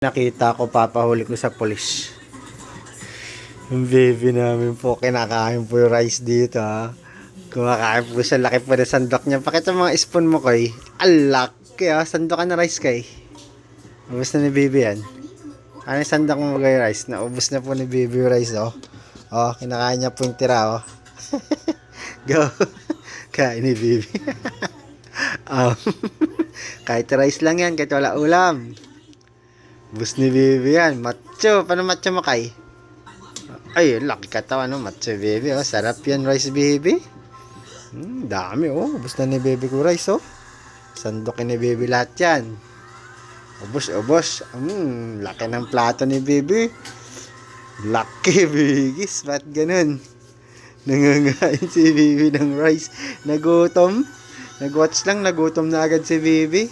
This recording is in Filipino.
Nakita ko, papahuli ko sa pulis. Yung baby namin po, kinakain po yung rice dito ha. Kumakain po siya, laki po na sandok niya. Pakita mga spoon mo kay. Alaki ha, sandokan na rice kay. Ubus na ni baby yan. Ano yung sandok mo kay rice? Naubos na po ni baby yung rice oh. Oh, kinakain niya po yung tira oh. Go. Kain ni baby. Kahit rice lang yan, kahit wala ulam. Bus ni baby yan. Macho. Paano macho mo kay? Ay, laki katawan no. Macho baby. Oh. Sarap yan rice baby. Dami oh. Bus na ni baby ko rice oh. Sandokin ni baby lahat yan. Ubos, ubos. Laki ng plato ni baby. Laki bigis. Ba't ganun? Nangangain si baby ng rice. Nagutom. Nag-watch lang. Nagutom na agad si baby.